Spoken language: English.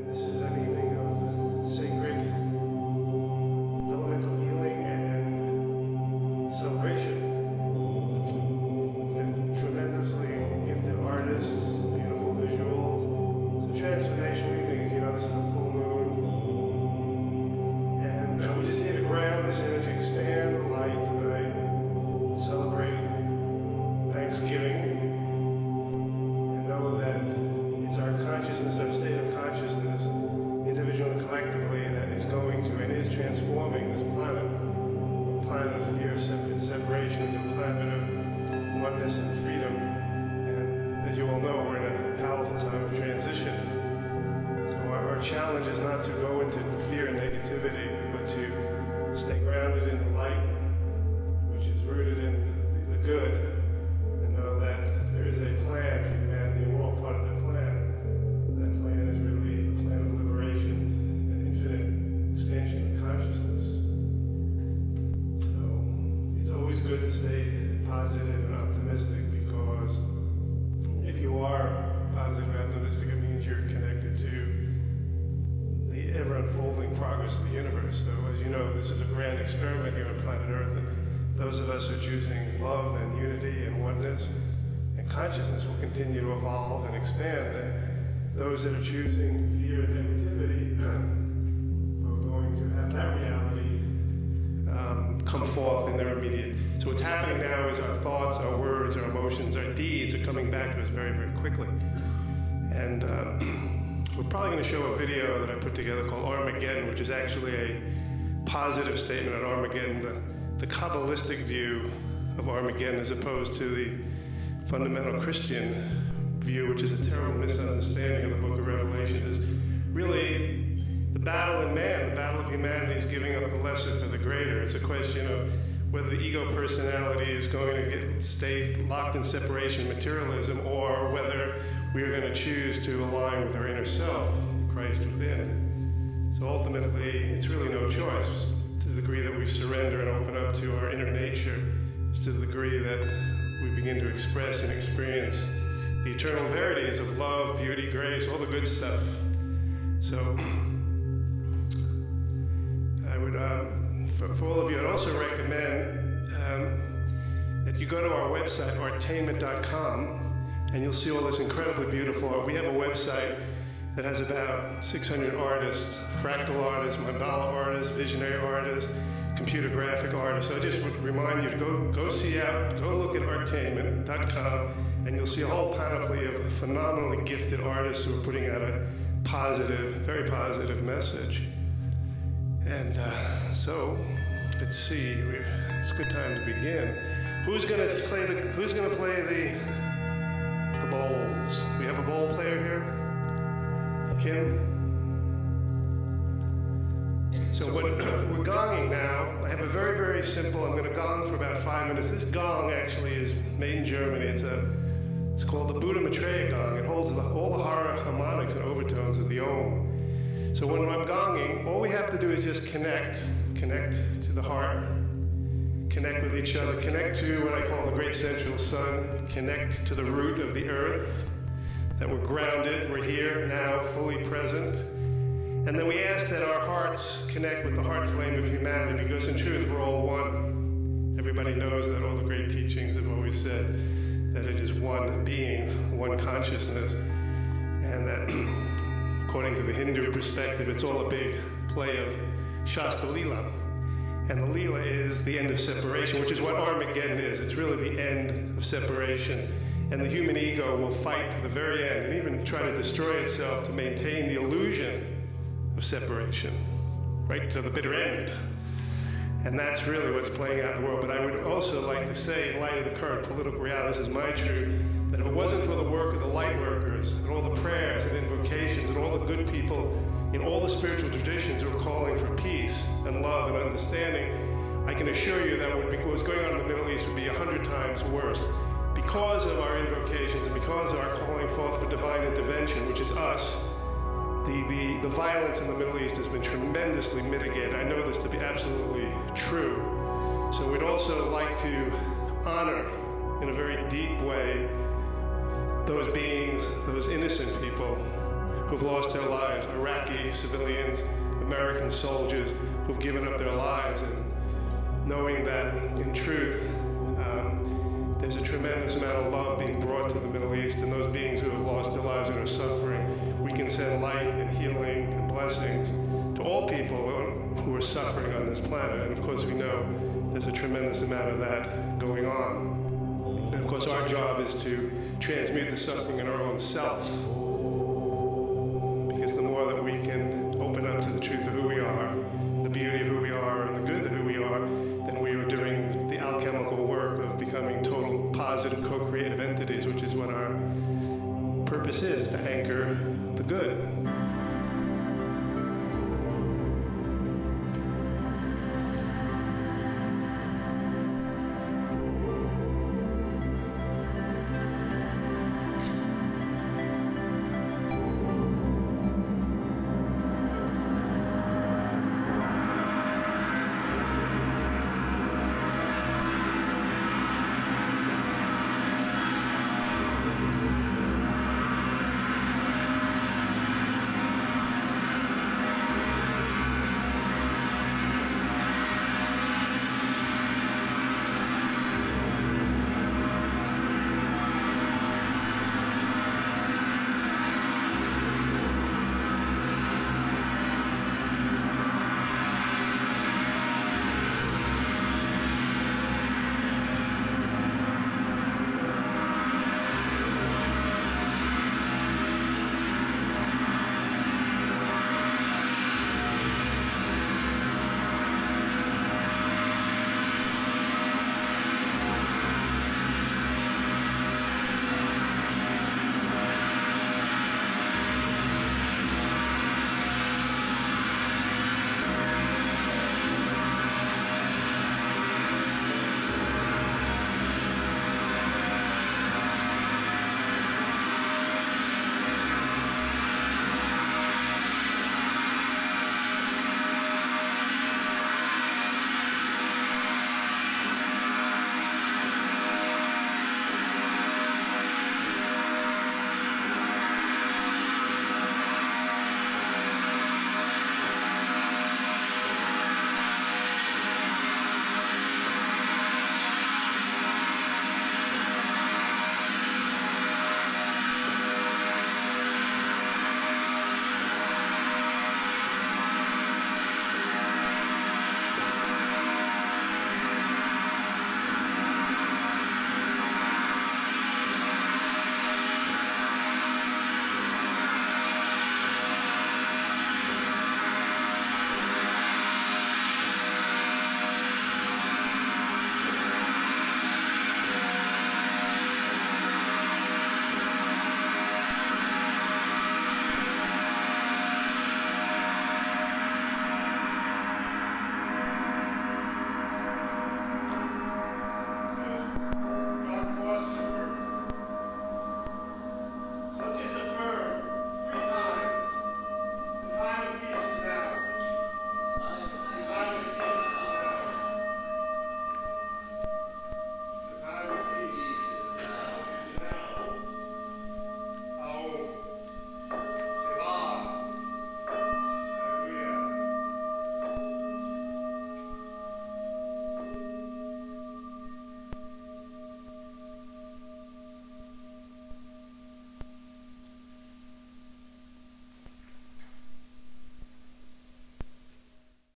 This is an evening of sacred elemental healing and celebration. And tremendously gifted artists, beautiful visuals. It's a transformational evening. As you know, this is a full moon. And we just need to ground this energy, expand the light tonight, celebrate Thanksgiving, and know that it's our consciousness, our state of consciousness, individually and collectively, that is going to and is transforming this planet. A planet of fear, separation, into a planet of oneness and freedom. And as you all know, we're in a powerful time of transition. So our challenge is not to go into fear and negativity, but to stay grounded in the light, which is rooted in the good, and know that there is a plan for humanity, and we're all part of that plan. That plan is really a plan of liberation and infinite expansion of consciousness. So it's always good to stay positive and optimistic, because if you are positive and optimistic, it means you're connected to the ever-unfolding progress of the universe. So as you know, this is a grand experiment here on planet Earth, and those of us who are choosing love and unity and oneness and consciousness will continue to evolve and expand. And those that are choosing fear and negativity are going to have that reality come forth in their immediate. So what's happening now is our thoughts, our words, our emotions, our deeds are coming back to us very, very quickly. And we're probably going to show a video that I put together called Armageddon, which is actually a positive statement on Armageddon, the Kabbalistic view of Armageddon, as opposed to the fundamental Christian view, which is a terrible misunderstanding of the book of Revelation. Is really the battle in man, the battle of humanity, is giving up the lesser for the greater. It's a question of whether the ego personality is going to stay locked in separation materialism, or whether we are going to choose to align with our inner self, the Christ within. So ultimately, it's really no choice. To the degree that we surrender and open up to our inner nature, is to the degree that we begin to express and experience the eternal verities of love, beauty, grace, all the good stuff. So I would, for all of you, I'd also recommend that you go to our website, artainment.com, and you'll see all this incredibly beautiful art. We have a website that has about 600 artists, fractal artists, mandala artists, visionary artists, computer graphic artists. So I just would remind you to go look at artainment.com, and you'll see a whole panoply of phenomenally gifted artists who are putting out a positive, very positive message. And so, let's see, it's a good time to begin. Who's gonna play the bowls? We have a bowl player here? Kim? So when we're gonging now, I have a very, very simple, I'm going to gong for about 5 minutes. This gong actually is made in Germany. It's called the Buddha Maitreya gong. It holds all the harmonics and overtones of the Om. So when I'm gonging, all we have to do is just connect to the heart, connect with each other, connect to what I call the great central sun, connect to the root of the earth, that we're grounded, we're here now, fully present. And then we ask that our hearts connect with the heart flame of humanity, because in truth, we're all one. Everybody knows that all the great teachings have always said that it is one being, one consciousness, and that, according to the Hindu perspective, it's all a big play of Shasta Lila. And the Lila is the end of separation, which is what Armageddon is. It's really the end of separation. And the human ego will fight to the very end, and even try to destroy itself to maintain the illusion of separation, right to the bitter end. And that's really what's playing out in the world. But I would also like to say, in light of the current political reality, this is my truth, that if it wasn't for the work of the light workers, and all the prayers and invocations, and all the good people in all the spiritual traditions who are calling for peace and love and understanding, I can assure you that what was going on in the Middle East would be 100 times worse. Because of our invocations and because of our calling forth for divine intervention, which is us, the violence in the Middle East has been tremendously mitigated. I know this to be absolutely true. So we'd also like to honor, in a very deep way, those beings, those innocent people who've lost their lives, Iraqi civilians, American soldiers who've given up their lives, and knowing that in truth there's a tremendous amount of love being brought to the Middle East, and those beings who have lost their lives and are suffering, we can send light and healing and blessings to all people who are suffering on this planet. And of course we know there's a tremendous amount of that going on. And of course our job is to transmute the suffering in our own self, because the more that we can open up to the truth of who we are, the beauty of who we are, and the good of who we are, then we are doing the alchemical work of becoming total positive co-creative entities, which is what our purpose is, to anchor the good.